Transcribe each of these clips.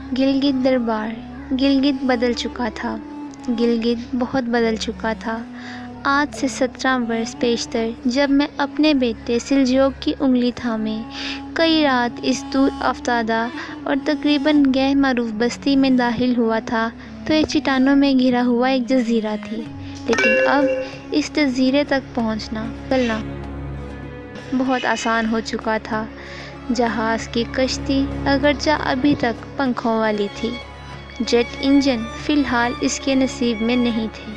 گلگت دربار۔ گلگت بدل چکا تھا، گلگت بہت بدل چکا تھا۔ آج سے 17 برس پیشتر جب میں اپنے بیٹے سلجوق کی انگلی تھامے کئی رات اس دور افتادہ اور تقریباً غیر معروف بستی میں داخل ہوا تھا تو یہ چٹانوں میں گھرا ہوا ایک جزیرہ تھی، لیکن اب اس جزیرے تک پہنچنا چلنا بہت آسان ہو چکا تھا۔ جہاز کی کشتی اگرچہ ابھی تک پنکھوں والی تھی، جیٹ انجن فی الحال اس کے نصیب میں نہیں تھے،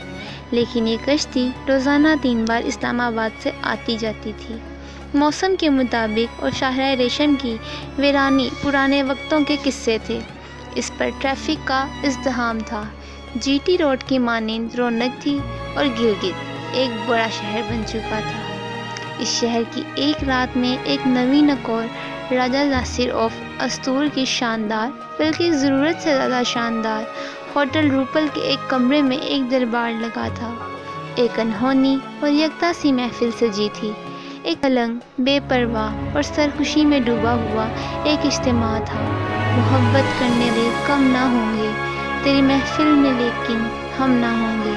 لیکن یہ کشتی روزانہ 3 بار اسلام آباد سے آتی جاتی تھی۔ موسم کے مطابق اور شاہراہ ریشم کی ویرانی پرانے وقتوں کے قصے تھے۔ اس پر ٹریفک کا ازدحام تھا، جی ٹی روڈ کی مانند رونق تھی اور گلگت ایک بڑا شہر بن چکا تھا۔ اس شہر کی ایک رات میں ایک نویں نکور راجہ ناصر آف استور کی شاندار، بلکہ ضرورت سے زیادہ شاندار ہوٹل روپل کے ایک کمرے میں ایک دربار لگا تھا۔ ایک انہونی اور یکتا سی محفل سجی تھی، ایک الگ بے پرواہ اور سرخوشی میں ڈوبا ہوا ایک اجتماع تھا۔ محبت کرنے والے کم نہ ہوں گے تیری محفل میں، لیکن ہم نہ ہوں گے۔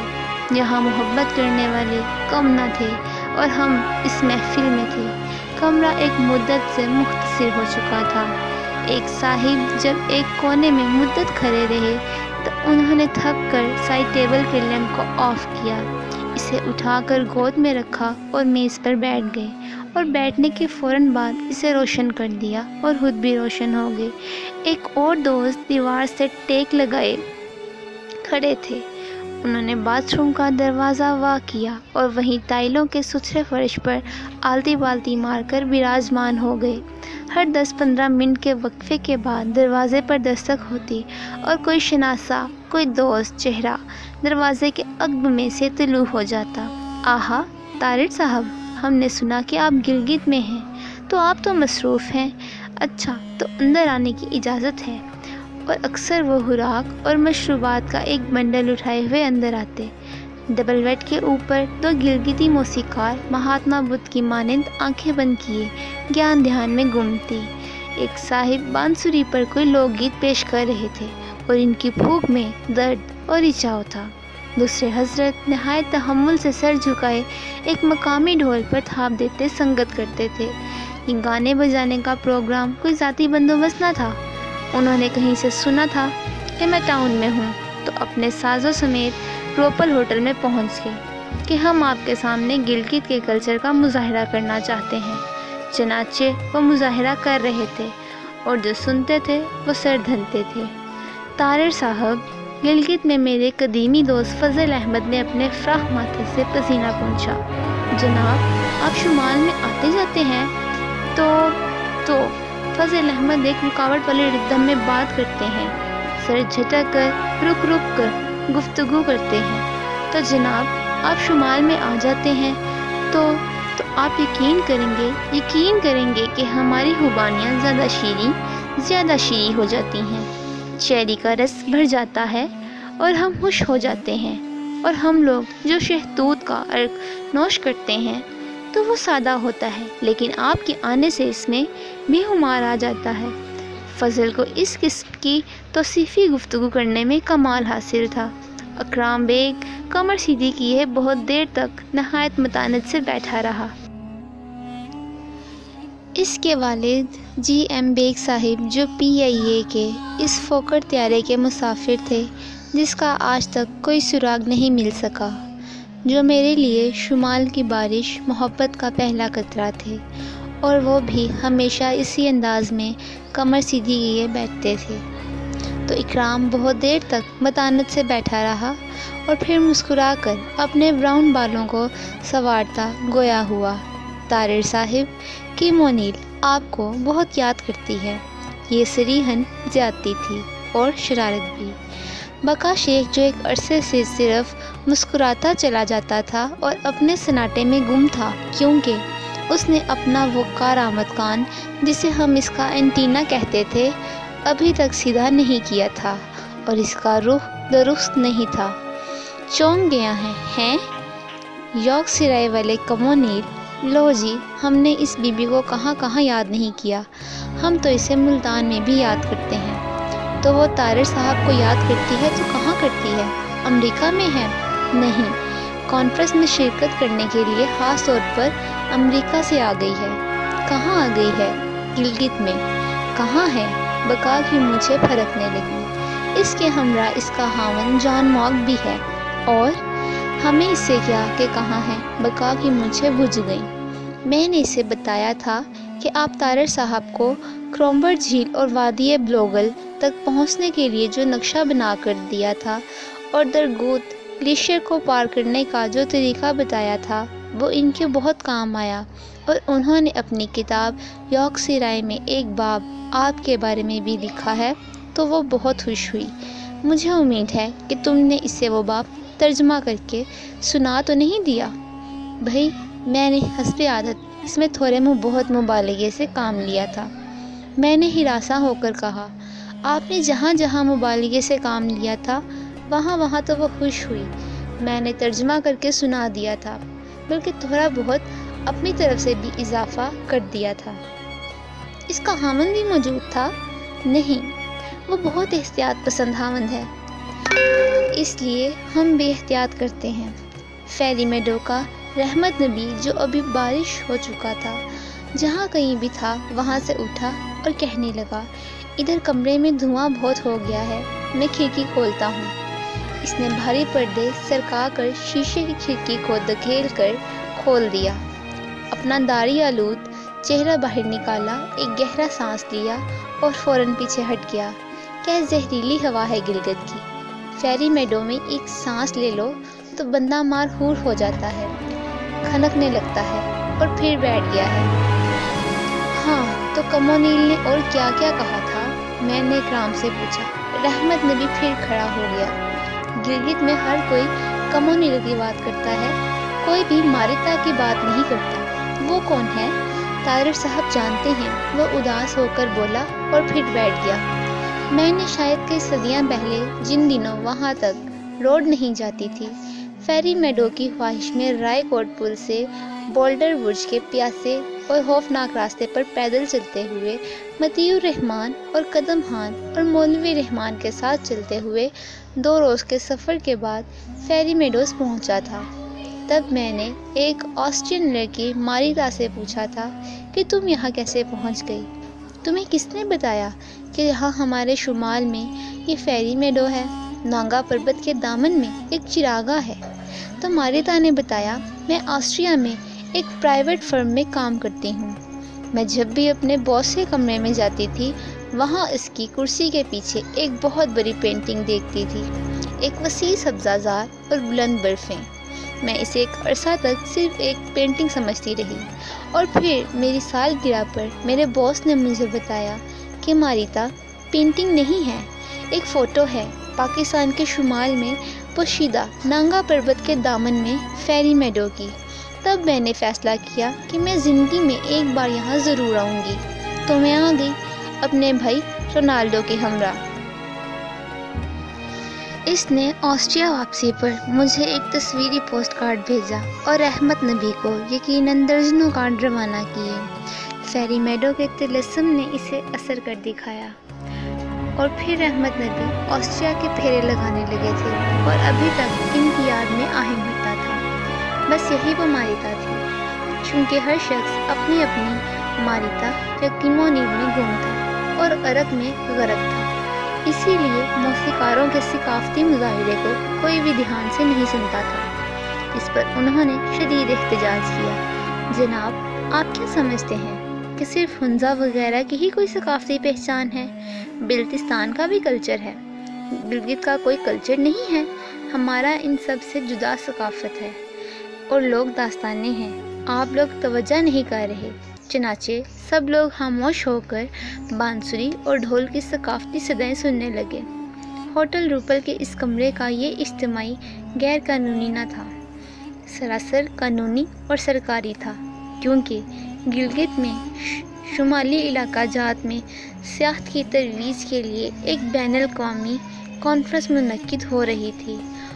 یہاں محبت کرنے والے کم نہ تھے اور ہم اس محفل میں تھے۔ کمرہ ایک مدت سے مختصر ہو چکا تھا۔ ایک صاحب جب ایک کونے میں مدت کھڑے رہے تو انہوں نے تھک کر سائڈ ٹیبل کے لیمپ کو آف کیا، اسے اٹھا کر گود میں رکھا اور میز پر بیٹھ گئے، اور بیٹھنے کے فوراً بعد اسے روشن کر دیا اور خود بھی روشن ہو گئے۔ ایک اور دوست دیوار سے ٹیک لگائے کھڑے تھے، انہوں نے باتھ روم کا دروازہ وا کیا اور وہیں ٹائلوں کے ستھرے فرش پر آلتی بالتی مار کر براجمان ہو گئے۔ ہر 10-15 منٹ کے وقفے کے بعد دروازے پر دستک ہوتی اور کوئی شناسا، کوئی دوست چہرہ دروازے کے عقب میں سے طلوع ہو جاتا۔ آہا طارر صاحب، ہم نے سنا کہ آپ گلگت میں ہیں، تو آپ تو مصروف ہیں۔ اچھا، تو اندر آنے کی اجازت ہے۔ اور اکثر وہ خوراک اور مشروبات کا ایک بنڈل اٹھائے ہوئے اندر آتے۔ ڈبل بیڈ کے اوپر 2 گلگتی موسیقار مہاتما بدھ کی مانند آنکھیں بند کیے گیان دھیان میں گم تھے۔ ایک صاحب بانسری پر کوئی لوک گیت پیش کر رہے تھے اور ان کی پھونک میں درد اور رچاؤ تھا۔ دوسرے حضرت نہایت تحمل سے سر جھکائے ایک مقامی ڈھول پر تھاپ دیتے سنگت کرتے تھے۔ یہ گانے بجانے کا پروگرام کوئی ذاتی بندوبست نہ تھا۔ انہوں نے کہیں سے سنا تھا کہ میں ٹاؤن میں ہوں تو اپنے سازوں سمیت روپل ہوٹل میں پہنچ گئے کہ ہم آپ کے سامنے گلگت کے کلچر کا مظاہرہ کرنا چاہتے ہیں۔ چنانچہ وہ مظاہرہ کر رہے تھے اور جو سنتے تھے وہ سر دھنتے تھے۔ طارر صاحب، گلگت میں میرے قدیمی دوست فضل احمد نے اپنے فراخ ماتھے سے پسینہ پونچھا۔ جناب، آپ شمال میں آتے جاتے ہیں؟ تو فضل احمد ایک رکاوٹ والے ردم میں بات کرتے ہیں، سر جھٹک کر رک کر گفتگو کرتے ہیں۔ تو جناب، آپ شمال میں آ جاتے ہیں تو آپ یقین کریں گے کہ ہماری خوبانیاں زیادہ شیریں ہو جاتی ہیں، چیری کا رس بھر جاتا ہے اور ہم خوش ہو جاتے ہیں، اور ہم لوگ جو شہتوت کا عرق نوش کرتے ہیں تو وہ سادہ ہوتا ہے، لیکن آپ کے آنے سے اس میں بے شمار آ جاتا ہے۔ فضل کو اس قسم کی توصیفی گفتگو کرنے میں کمال حاصل تھا۔ اکرام بیگ کمر سیدھی کیے بہت دیر تک نہایت متانت سے بیٹھا رہا۔ اس کے والد جی ایم بیگ صاحب جو PIA کے اس فوکر طیارے کے مسافر تھے جس کا آج تک کوئی سراغ نہیں مل سکا، جو میرے لیے شمال کی بارش محبت کا پہلا قطرہ تھے، اور وہ بھی ہمیشہ اسی انداز میں کمر سیدھی کیے بیٹھتے تھے۔ تو اکرام بہت دیر تک متانت سے بیٹھا رہا اور پھر مسکرا کر اپنے براؤن بالوں کو سنوارتا گویا ہوا، طارر صاحب کی مونیل آپ کو بہت یاد کرتی ہے۔ یہ صریحاً زیادتی تھی اور شرارت بھی۔ بقا شیخ جو ایک عرصے سے صرف مسکراتا چلا جاتا تھا اور اپنے سناٹے میں گم تھا، کیونکہ اس نے اپنا وہ کارآمد کان جسے ہم اس کا اینٹینا کہتے تھے ابھی تک سیدھا نہیں کیا تھا، اور اس کا رخ درست نہیں تھا۔ چونک گیا ہیں یارک سرائے والے کمونیل، لو جی، ہم نے اس بی بی کو کہاں یاد نہیں کیا، ہم تو اسے ملتان میں بھی یاد کرتے ہیں۔ تو وہ طارر صاحب کو یاد کرتی ہے تو کہاں کرتی ہے؟ امریکہ میں ہے؟ نہیں، کانفرنس میں شرکت کرنے کے لیے خاص طور پر امریکہ سے آ گئی ہے۔ کہاں آ گئی ہے؟ گلگت میں۔ کہاں ہے؟ بقا کی مجھے پھرکنے لگی۔ اس کے ہمراہ اس کا خاوند جان مارک بھی ہے، اور ہمیں اس سے کیا کہ کہاں ہے؟ بقا کی مجھے بجھ گئی۔ میں نے اسے بتایا تھا کہ آپ طارر صاحب کو کرومبر جھیل اور وادی بلوگل تک پہنچنے کے لیے جو نقشہ بنا کر دیا تھا اور درگوت گلیشیئر کو پار کرنے کا جو طریقہ بتایا تھا وہ ان کے بہت کام آیا، اور انہوں نے اپنی کتاب یارکشائر میں ایک باب آپ کے بارے میں بھی لکھا ہے، تو وہ بہت خوش ہوئی۔ مجھے امید ہے کہ تم نے اسے وہ باب ترجمہ کر کے سنا تو نہیں دیا؟ بھائی، میں نے حسب عادت اس میں تھوڑے بہت مبالغے سے کام لیا تھا۔ میں نے ہراساں ہو کر کہا، آپ نے جہاں جہاں مبالغے سے کام لیا تھا وہاں وہاں تو وہ خوش ہوئی۔ میں نے ترجمہ کر کے سنا دیا تھا، بلکہ تھوڑا بہت اپنی طرف سے بھی اضافہ کر دیا تھا۔ اس کا خاوند بھی موجود تھا؟ نہیں، وہ بہت احتیاط پسند خاوند ہے، اس لیے ہم بے احتیاط کرتے ہیں۔ فیری میڈو کا رحمت نبی، جو ابھی بارش ہو چکا تھا، جہاں کہیں بھی تھا وہاں سے اٹھا اور کہنے لگا، ادھر کمرے میں دھواں بہت ہو گیا ہے، میں کھڑکی کھولتا ہوں۔ اس نے بھاری پردے سرکا کر شیشے کی کھڑکی کو دھکیل کر کھول دیا، اپنا داڑھی آلود چہرہ باہر نکالا، ایک گہرا سانس لیا اور فوراً پیچھے ہٹ گیا۔ کیا زہریلی ہوا ہے گلگت کی! فیری میڈو میں ایک سانس لے لو تو بندہ مارحور ہو جاتا ہے، کھنکنے لگتا ہے، اور پھر بیٹھ گیا ہے۔ ہاں، تو کمونیل نے اور کیا کیا کہا تھا؟ میں نے اکرام سے پوچھا۔ رحمت نبی پھر کھڑا ہو گیا۔ گلگت میں ہر کوئی کمونیل کی بات کرتا ہے، کوئی بھی ماریتا کی بات نہیں کرتا۔ وہ کون ہے؟ طارر صاحب جانتے ہیں، وہ اداس ہو کر بولا اور پھر بیٹھ گیا۔ میں نے شاید کئی صدیاں پہلے جن دنوں وہاں تک روڈ نہیں جاتی تھی، فیری میڈو کی خواہش میں رائے کوٹ پل سے بولڈر برج کے پیاسے اور خوفناک راستے پر پیدل چلتے ہوئے مطیع الرحمن اور قدم خان اور مولوی رحمان کے ساتھ چلتے ہوئے 2 روز کے سفر کے بعد فیری میڈوز پہنچا تھا۔ تب میں نے ایک آسٹرین لڑکی ماریتا سے پوچھا تھا کہ تم یہاں کیسے پہنچ گئی؟ تمہیں کس نے بتایا کہ یہاں ہمارے شمال میں یہ فیری میڈو ہے؟ نانگا پربت کے دامن میں ایک چراگاہ ہے۔ تو ماریتا نے بتایا، میں آسٹریا میں ایک پرائیویٹ فرم میں کام کرتی ہوں۔ میں جب بھی اپنے باس کے کمرے میں جاتی تھی وہاں اس کی کرسی کے پیچھے ایک بہت بڑی پینٹنگ دیکھتی تھی، ایک وسیع سبزہ زار اور بلند برفیں۔ میں اسے ایک عرصہ تک صرف ایک پینٹنگ سمجھتی رہی، اور پھر میری سالگرہ پر میرے باس نے مجھے بتایا کہ ماریتا پینٹنگ نہیں ہے، ایک فوٹو ہے پاکستان کے شمال میں پوشیدہ نانگا پربت کے دامن میں فیری میڈو کی۔ تب میں نے فیصلہ کیا کہ میں زندگی میں ایک بار یہاں ضرور آؤں گی، تو میں آ گئی اپنے بھائی رونالڈو کے ہمراہ۔ اس نے آسٹریا واپسی پر مجھے ایک تصویری پوسٹ کارڈ بھیجا اور رحمت نبی کو یقیناً درجنوں کارڈ روانہ کیے۔ فیری میڈو کے طلسم نے اسے اثر کر دکھایا، اور پھر رحمت نبی آسٹریا کے پھیرے لگانے لگے تھے، اور ابھی تک ان کی یاد میں آہنگ بھرتا تھا۔ بس یہی وہ ماریتا تھی، چونکہ ہر شخص اپنی اپنی ماریتا یا کمونیل میں گم تھا اور عرق میں غرق تھا، اسی لیے موسیقاروں کے ثقافتی مظاہرے کو کوئی بھی دھیان سے نہیں سنتا تھا۔ اس پر انہوں نے شدید احتجاج کیا۔ جناب، آپ کیا سمجھتے ہیں کہ صرف ہنزا وغیرہ کی ہی کوئی ثقافتی پہچان ہے؟ بلتستان کا بھی کلچر ہے، گلگت کا کوئی کلچر نہیں ہے۔ ہمارا ان سب سے جدا ثقافت ہے، اور لوگ داستانیں ہیں۔ آپ لوگ توجہ نہیں کر رہے۔ چنانچہ سب لوگ خاموش ہو کر بانسری اور ڈھول کی ثقافتی صدائیں سننے لگے۔ ہوٹل روپل کے اس کمرے کا یہ اجتماعی غیر قانونی نہ تھا، سراسر قانونی اور سرکاری تھا، کیونکہ گلگت میں شمالی علاقہ جات میں سیاحت کی ترویج کے لیے ایک بین الاقوامی کانفرنس منعقد ہو رہی تھی،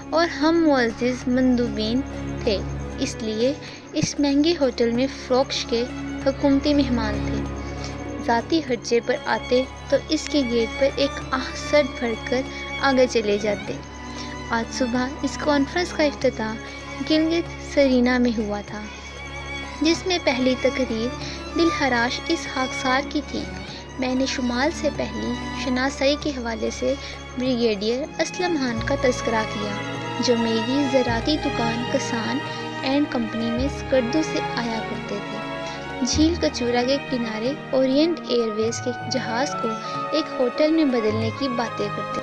اور ہم معزز مندوبین تھے، اس لیے اس مہنگے ہوٹل میں فروکش کے حکومتی مہمان تھے۔ ذاتی خرچے پر آتے تو اس کے گیٹ پر ایک سر بھر کر آگے چلے جاتے۔ آج صبح اس کانفرنس کا افتتاح گلگت سرینا میں ہوا تھا، جس میں پہلی تقریر دلخراش اس خاکسار کی تھی۔ میں نے شمال سے پہلی شناسائی کے حوالے سے بریگیڈیئر اسلم خان کا تذکرہ کیا، جو میری زراعتی دکان کسان اینڈ کمپنی میں اسکردو سے آیا کرتے تھے۔ جھیل کچورا کے کنارے اورینٹ ایئر ویز کے جہاز کو ایک ہوٹل میں بدلنے کی باتیں کرتے،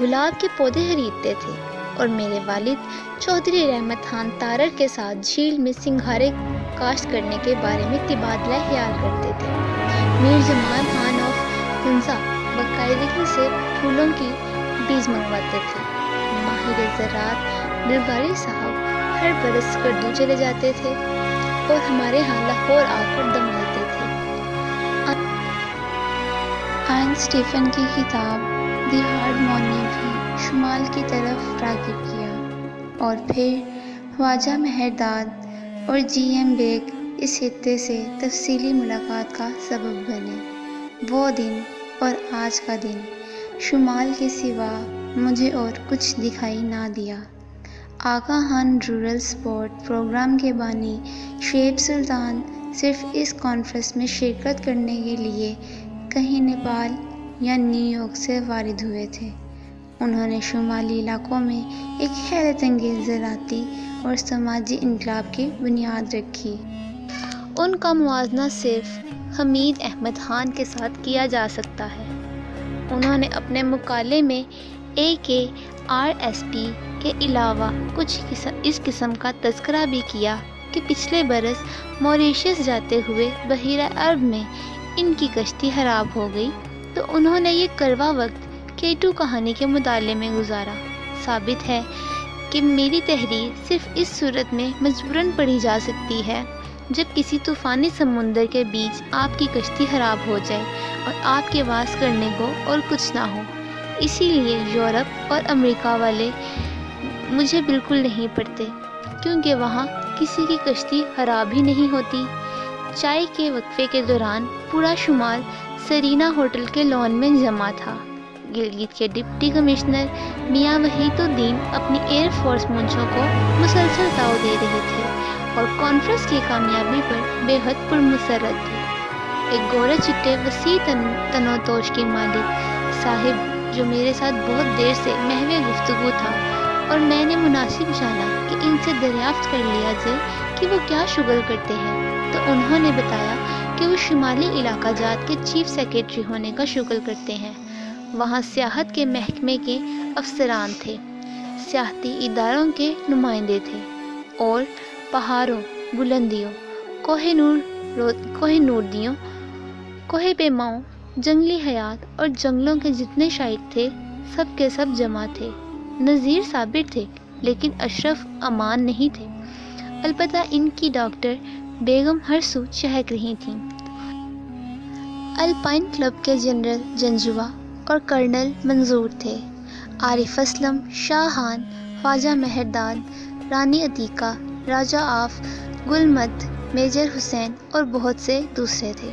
گلاب کے پودے خریدتے تھے، اور میرے والد چودھری رحمت خان تارڑ کے ساتھ جھیل میں سنگھارے کاشت کرنے کے بارے میں تبادلہ خیال کرتے تھے۔ میر جمال خان آف ہنزا باقاعدگی سے پھولوں کی بیج منگواتے تھے۔ ماہر زراعت بلغاری صاحب ہر برس اسکردو چلے جاتے تھے اور ہمارے ہاں لاہور آ کر دم لیتے تھے۔ آئن اسٹیفن کی کتاب دی ہارڈ مون نے بھی شمال کی طرف راغب کیا، اور پھر خواجہ مہرداد اور جی ایم بیگ اس خطے سے تفصیلی ملاقات کا سبب بنے۔ وہ دن اور آج کا دن شمال کے سوا مجھے اور کچھ دکھائی نہ دیا۔ آقا خان رورل سپورٹ پروگرام کے بانی شعیب سلطان صرف اس کانفرنس میں شرکت کرنے کے لیے کہیں نیپال یا نیو یارک سے وارد ہوئے تھے۔ انہوں نے شمالی علاقوں میں ایک حیرت انگیز زراعتی اور سماجی انقلاب کی بنیاد رکھی۔ ان کا موازنہ صرف حمید احمد خان کے ساتھ کیا جا سکتا ہے۔ انہوں نے اپنے مقالے میں AKRSP کے علاوہ کچھ اس قسم کا تذکرہ بھی کیا کہ پچھلے برس موریشیس جاتے ہوئے بحیرہ عرب میں ان کی کشتی خراب ہو گئی تو انہوں نے یہ کڑوا وقت K2 کہانی کے مطالعے میں گزارا۔ ثابت ہے کہ میری تحریر صرف اس صورت میں مجبوراً پڑھی جا سکتی ہے جب کسی طوفانی سمندر کے بیچ آپ کی کشتی خراب ہو جائے اور آپ کے پاس کرنے کو اور کچھ نہ ہو۔ اسی لیے یورپ اور امریکہ والے مجھے بالکل نہیں پڑھتے، کیونکہ وہاں کسی کی کشتی خراب ہی نہیں ہوتی۔ چائے کے وقفے کے دوران پورا شمال سرینا ہوٹل کے لان میں جمع تھا۔ گلگت کے ڈپٹی کمشنر میاں وحید الدین اپنی ایئر فورس مونچھوں کو مسلسل داؤ دے رہے تھے اور کانفرنس کی کامیابی پر بے حد پرمسرت تھے۔ ایک گورے چٹے وسیع تنوتوش کے مالک صاحب جو میرے ساتھ بہت دیر سے محو گفتگو تھا، اور میں نے مناسب جانا کہ ان سے دریافت کر لیا جائے کہ وہ کیا شغل کرتے ہیں، تو انہوں نے بتایا کہ وہ شمالی علاقہ جات کے چیف سیکریٹری ہونے کا شغل کرتے ہیں۔ وہاں سیاحت کے محکمے کے افسران تھے، سیاحتی اداروں کے نمائندے تھے، اور پہاڑوں، بلندیوں، کوہ نوردیوں، کوہ پیماؤں، جنگلی حیات اور جنگلوں کے جتنے شائق تھے سب کے سب جمع تھے۔ نذیر صابر تھے لیکن اشرف امان نہیں تھے، البتہ ان کی ڈاکٹر بیگم ہر سو چہک رہی تھیں۔ الپائن کلب کے جنرل جنجوا اور کرنل منظور تھے۔ عارف اسلم، شاہ خان، خواجہ مہرداد، رانی عتیقہ، راجہ آف گلمرد، میجر حسین اور بہت سے دوسرے تھے۔